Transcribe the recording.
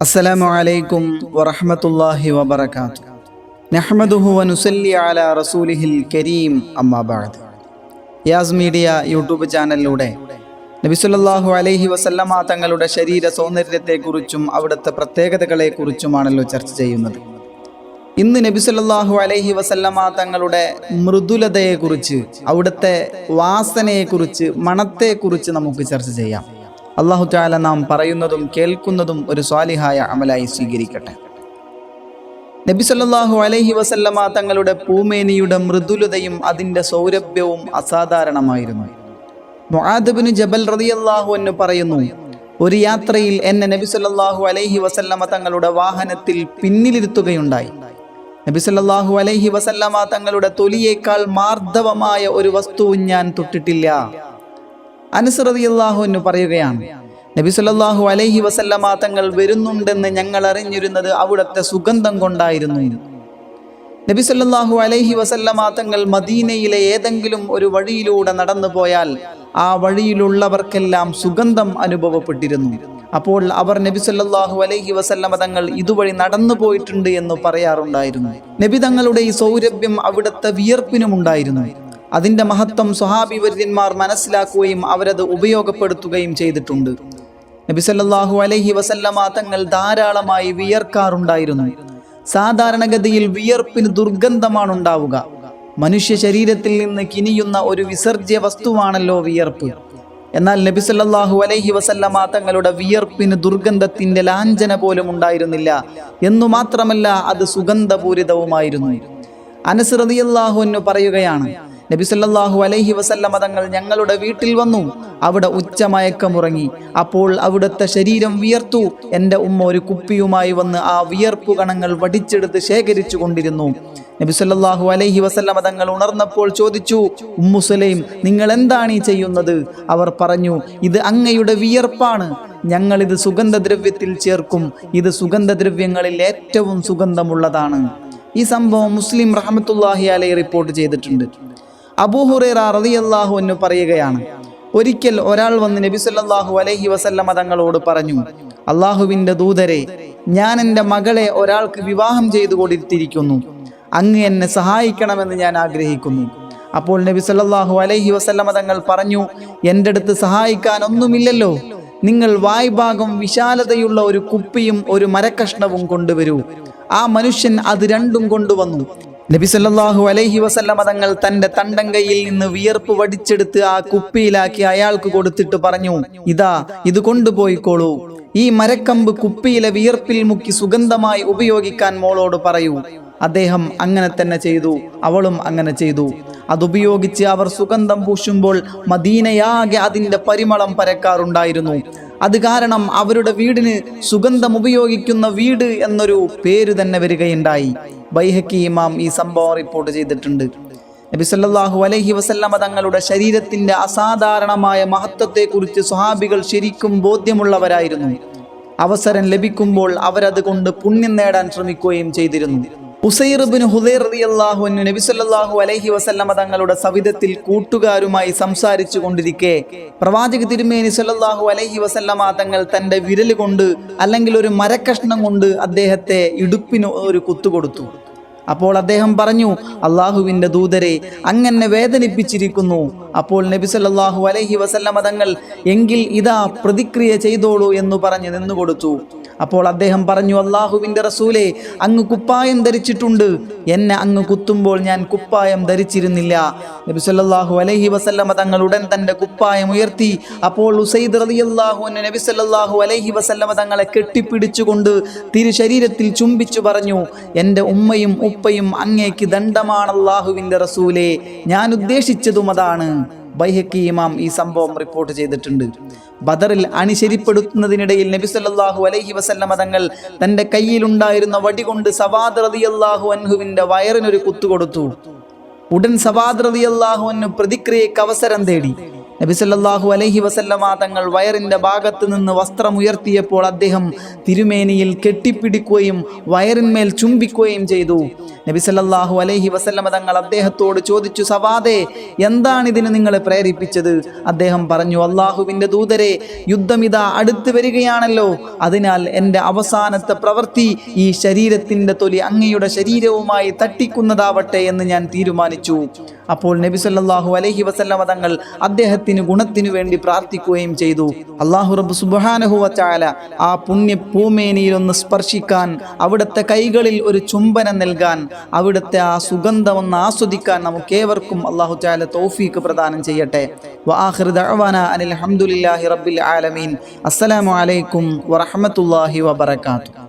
അസ്സലാമു അലൈക്കും വറഹ്മത്തുള്ളാഹി വബറകാതുഹു. നഹ്മദുഹു വനുസല്ലി അലാ റസൂലിഹിൽ കരീം, അമ്മാ ബഅദ്. യാസ് മീഡിയ യൂട്യൂബ് ചാനലിലൂടെ നബി സല്ലല്ലാഹു അലൈഹി വസല്ലമ തങ്ങളുടെ ശരീര സൗന്ദര്യത്തെക്കുറിച്ചും അവിടുത്തെ പ്രത്യേകതകളെക്കുറിച്ചുമാണല്ലോ ചർച്ച ചെയ്യുന്നത്. ഇന്ന് നബി സല്ലല്ലാഹു അലൈഹി വസല്ലമ തങ്ങളുടെ മൃദുലതയെക്കുറിച്ച്, അവിടുത്തെ വാസനയെക്കുറിച്ച്, മണത്തെക്കുറിച്ച് നമുക്ക് ചർച്ച ചെയ്യാം. അല്ലാഹു തആല നാം പറയുന്നതും കേൾക്കുന്നതും ഒരു സ്വാലിഹായ അമലായി സ്വീകരിക്കട്ടെ. നബി സല്ലല്ലാഹു അലൈഹി വസല്ലമ തങ്ങളുടെ പൂമേനിയുടെ മൃദുലതയും അതിൻ്റെ സൗരഭ്യവും അസാധാരണമായിരുന്നു. മുആദ് ഇബ്നു ജബൽ റളിയല്ലാഹു അൻഹു പറയുന്നു, ഒരു യാത്രയിൽ എന്നെ നബി സല്ലല്ലാഹു അലൈഹി വസല്ലമ തങ്ങളുടെ വാഹനത്തിൽ പിന്നിലിരുത്തുകയുണ്ടായി. നബി സല്ലല്ലാഹു അലൈഹി വസല്ലമ തങ്ങളുടെ തൊലിയേക്കാൾ മാർദ്ദവമായ ഒരു വസ്തുവും ഞാൻ തൊട്ടിട്ടില്ല. അനസ് റളിയല്ലാഹു അൻഹു പറയുകയാണ്, നബി സല്ലല്ലാഹു അലൈഹി വസല്ലമ തങ്ങൾ വരുന്നുണ്ടെന്ന് ഞങ്ങൾ അറിഞ്ഞിരുന്നത് അവിടുത്തെ സുഗന്ധം കൊണ്ടായിരുന്നു. നബി സല്ലല്ലാഹു അലൈഹി വസല്ലമ തങ്ങൾ മദീനയിലെ ഏതെങ്കിലും ഒരു വഴിയിലൂടെ നടന്നു പോയാൽ ആ വഴിയിലുള്ളവർക്കെല്ലാം സുഗന്ധം അനുഭവപ്പെട്ടിരുന്നു. അപ്പോൾ അവർ നബി സല്ലല്ലാഹു അലൈഹി വസല്ലമ തങ്ങൾ ഇതുവഴി നടന്നു പോയിട്ടുണ്ട് എന്ന് പറയാറുണ്ടായിരുന്നു. നബി തങ്ങളുടെ ഈ സൗരഭ്യം അവിടുത്തെ വിയർപ്പിനുമുണ്ടായിരുന്നു. അതിൻ്റെ മഹത്വം സ്വഹാബി വര്യന്മാർ മനസ്സിലാക്കുകയും അവരത് ഉപയോഗപ്പെടുത്തുകയും ചെയ്തിട്ടുണ്ട്. നബി സല്ലല്ലാഹു അലൈഹി വസല്ലമ തങ്ങൾ ധാരാളമായി വിയർക്കാറുണ്ടായിരുന്നു. സാധാരണഗതിയിൽ വിയർപ്പിന് ദുർഗന്ധമാണ് ഉണ്ടാവുക. മനുഷ്യ ശരീരത്തിൽ നിന്ന് കിനിയുന്ന ഒരു വിസർജ്യ വസ്തുവാണല്ലോ വിയർപ്പ്. എന്നാൽ നബി സല്ലല്ലാഹു അലൈഹി വസല്ലമ തങ്ങളുടെ വിയർപ്പിന് ദുർഗന്ധത്തിൻ്റെ ലാഞ്ചന പോലും ഉണ്ടായിരുന്നില്ല. എന്നു മാത്രമല്ല, അത് സുഗന്ധപൂരിതവുമായിരുന്നു. അനസ് റളിയല്ലാഹു അൻഹു പറയുകയാണ്, നബി സല്ലല്ലാഹു അലൈഹി വസല്ലമ തങ്ങൾ ഞങ്ങളുടെ വീട്ടിൽ വന്നു. അവിടെ ഉച്ചമയക്കമുറങ്ങി. അപ്പോൾ അവിടുത്തെ ശരീരം വിയർത്തു. എൻ്റെ ഉമ്മ ഒരു കുപ്പിയുമായി വന്ന് ആ വിയർപ്പു കണങ്ങൾ വടിച്ചെടുത്ത് ശേഖരിച്ചു കൊണ്ടിരുന്നു. നബി സല്ലല്ലാഹു അലൈഹി വസല്ലമ തങ്ങൾ ഉണർന്നപ്പോൾ ചോദിച്ചു, ഉമ്മു സുലൈം, നിങ്ങൾ എന്താണ് ഈ ചെയ്യുന്നത്? അവർ പറഞ്ഞു, ഇത് അങ്ങയുടെ വിയർപ്പാണ്. ഞങ്ങളിത് സുഗന്ധദ്രവ്യത്തിൽ ചേർക്കും. ഇത് സുഗന്ധദ്രവ്യങ്ങളിൽ ഏറ്റവും സുഗന്ധമുള്ളതാണ്. ഈ സംഭവം മുസ്ലിം റഹ്മത്തുള്ളാഹി അലൈഹി റിപ്പോർട്ട് ചെയ്തിട്ടുണ്ട്. അബൂ ഹുറൈറ റളിയല്ലാഹു അൻഹു പറയുകയാണ്, ഒരിക്കൽ ഒരാൾ വന്ന് നബി സല്ലല്ലാഹു അലൈഹി വസല്ലമ തങ്ങളോട് പറഞ്ഞു, അള്ളാഹുവിൻ്റെ ദൂതരെ, ഞാൻ എൻ്റെ മകളെ ഒരാൾക്ക് വിവാഹം ചെയ്തു കൊടുത്തിരിക്കുന്നു. അങ്ങ് എന്നെ സഹായിക്കണമെന്ന് ഞാൻ ആഗ്രഹിക്കുന്നു. അപ്പോൾ നബി സല്ലല്ലാഹു അലൈഹി വസല്ലമ തങ്ങൾ പറഞ്ഞു, എൻ്റെ അടുത്ത് സഹായിക്കാൻ ഒന്നുമില്ലല്ലോ. നിങ്ങൾ വായ്ഭാഗം വിശാലതയുള്ള ഒരു കുപ്പിയും ഒരു മരക്കഷ്ണവും കൊണ്ടുവരൂ. ആ മനുഷ്യൻ അത് രണ്ടും കൊണ്ടുവന്നു. നബി സല്ലല്ലാഹു അലൈഹി വസല്ലമ തങ്ങൾ തൻ്റെ തണ്ടങ്കയിൽ നിന്ന് വിയർപ്പ് വടിച്ചെടുത്ത് ആ കുപ്പിയിലാക്കി അയാൾക്ക് കൊടുത്തിട്ട് പറഞ്ഞു, ഇതാ, ഇത് കൊണ്ടുപോയിക്കോളൂ. ഈ മരക്കമ്പ് കുപ്പിയിലെ വിയർപ്പിൽ മുക്കി സുഗന്ധമായി ഉപയോഗിക്കാൻ മോളോട് പറയൂ. അദ്ദേഹം അങ്ങനെ തന്നെ ചെയ്തു. അവളും അങ്ങനെ ചെയ്തു. അതുപയോഗിച്ച് അവർ സുഗന്ധം പൂശുമ്പോൾ മദീനയാകെ അതിൻ്റെ പരിമളം പരക്കാറുണ്ടായിരുന്നു. അത് കാരണം അവരുടെ വീടിന് സുഗന്ധം ഉപയോഗിക്കുന്ന വീട് എന്നൊരു പേര് തന്നെ വരികയുണ്ടായി. ബൈഹഖി ഇമാം ഈ സംഭവം റിപ്പോർട്ട് ചെയ്തിട്ടുണ്ട്. നബി സല്ലല്ലാഹു അലൈഹി വസല്ലമ തങ്ങളുടെ ശരീരത്തിൻ്റെ അസാധാരണമായ മഹത്വത്തെക്കുറിച്ച് സ്വഹാബികൾ ശരിക്കും ബോധ്യമുള്ളവരായിരുന്നു. അവസരം ലഭിക്കുമ്പോൾ അവരത് കൊണ്ട് പുണ്യം നേടാൻ ശ്രമിക്കുകയും ചെയ്തിരുന്നു. ഉസൈർ ഇബ്നു ഹുദൈർ റളിയല്ലാഹു അൻഹു നബി സല്ലല്ലാഹു അലൈഹി വസല്ലമ തങ്ങളുടെ സവിധത്തിൽ കൂട്ടുകാരുമായി സംസാരിച്ചു കൊണ്ടിരിക്കെ പ്രവാചക തിരുമേനി സല്ലല്ലാഹു അലൈഹി വസല്ലമ തങ്ങൾ തൻ്റെ വിരൽ കൊണ്ട് അല്ലെങ്കിൽ ഒരു മരക്കഷ്ണം കൊണ്ട് അദ്ദേഹത്തെ ഇടുപ്പിന് ഒരു കുത്തുകൊടുത്തു. അപ്പോൾ അദ്ദേഹം പറഞ്ഞു, അള്ളാഹുവിൻ്റെ ദൂതരെ, അങ്ങനെ വേദനിപ്പിച്ചിരിക്കുന്നു. അപ്പോൾ നബി സല്ലല്ലാഹു അലൈഹി വസല്ലമ തങ്ങൾ, എങ്കിൽ ഇതാ പ്രതിക്രിയ ചെയ്തോളൂ എന്ന് പറഞ്ഞ് നിന്നുകൊടുത്തു. അപ്പോൾ അദ്ദേഹം പറഞ്ഞു, അള്ളാഹുവിൻ്റെ റസൂലേ, അങ്ങ് കുപ്പായം ധരിച്ചിട്ടുണ്ട്. എന്നെ അങ്ങ് കുത്തുമ്പോൾ ഞാൻ കുപ്പായം ധരിച്ചിരുന്നില്ല. നബി സല്ലല്ലാഹു അലൈഹി വസല്ലമ തങ്ങൾ ഉടൻ തൻ്റെ കുപ്പായം ഉയർത്തി. അപ്പോൾ ഉസൈദ് റളിയല്ലാഹു അൻഹു നബി സല്ലല്ലാഹു അലൈഹി വസല്ലമ തങ്ങളെ കെട്ടിപ്പിടിച്ചുകൊണ്ട് തിരു ശരീരത്തിൽ ചുംബിച്ചു പറഞ്ഞു, എൻ്റെ ഉമ്മയും ഉപ്പയും അങ്ങേക്ക് ദണ്ഡമാണ് അല്ലാഹുവിൻ്റെ റസൂലേ. ഞാൻ ഉദ്ദേശിച്ചതും അതാണ്. ബൈഹഖി ഇമാം ഈ സംഭവം റിപ്പോർട്ട് ചെയ്തിട്ടുണ്ട്. ബദറിൽ അണിശരിപ്പെടുത്തുന്നതിനിടയിൽ നബി സല്ലല്ലാഹു അലൈഹി വസല്ലമ തങ്ങൾ തൻ്റെ കയ്യിലുണ്ടായിരുന്ന വടി കൊണ്ട് സവാദ് റളിയല്ലാഹു അൻഹുവിൻ്റെ വയറിനൊരു കുത്തുകൊടുത്തു. ഉടൻ സവാദ് റളിയല്ലാഹു അൻഹു പ്രതിക്രിയയ്ക്ക് അവസരം തേടി. നബി സല്ലല്ലാഹു അലൈഹി വസല്ലമ തങ്ങൾ വയറിൻ്റെ ഭാഗത്ത് നിന്ന് വസ്ത്രം ഉയർത്തിയപ്പോൾ അദ്ദേഹം തിരുമേനിയിൽ കെട്ടിപ്പിടിക്കുകയും വയറിന്മേൽ ചുംബിക്കുകയും ചെയ്തു. നബി സല്ലല്ലാഹു അലൈഹി വസല്ലമ തങ്ങൾ അദ്ദേഹത്തോട് ചോദിച്ചു, സവാദേ, എന്താണ് ഇതിന് നിങ്ങളെ പ്രേരിപ്പിച്ചത്? അദ്ദേഹം പറഞ്ഞു, അള്ളാഹുവിൻ്റെ ദൂതരെ, യുദ്ധമിതാ അടുത്ത് വരികയാണല്ലോ, അതിനാൽ എൻ്റെ അവസാനത്തെ പ്രവൃത്തി ഈ ശരീരത്തിൻ്റെ തൊലി അങ്ങയുടെ ശരീരവുമായി തട്ടിക്കുന്നതാവട്ടെ എന്ന് ഞാൻ തീരുമാനിച്ചു. അപ്പോൾ നബി സല്ലല്ലാഹു അലൈഹി വസല്ലമ തങ്ങൾ അദ്ദേഹത്തിന് ഗുണത്തിനു വേണ്ടി പ്രാർത്ഥിക്കുകയും ചെയ്തു. അല്ലാഹു റബ്ബ് സുബ്ഹാനഹു വ തആല ആ പുണ്യ പൂമേനിയിൽ ഒന്ന് സ്പർശിക്കാൻ, അവിടുത്തെ കൈകളിൽ ഒരു ചുംബനം നൽകാൻ, അവിടുത്തെ ആ സുഗന്ധം ഒന്ന് ആസ്വദിക്കാൻ നമുക്കേവർക്കും അല്ലാഹു തആല തൗഫീഖ് പ്രദാനം ചെയ്യട്ടെ. വആഖിറു ദഅവാനാ അനിൽ ഹംദുലില്ലാഹി റബ്ബിൽ ആലമീൻ. അസ്സലാമു അലൈക്കും വറഹ്മത്തുള്ളാഹി വബറകാതുഹു.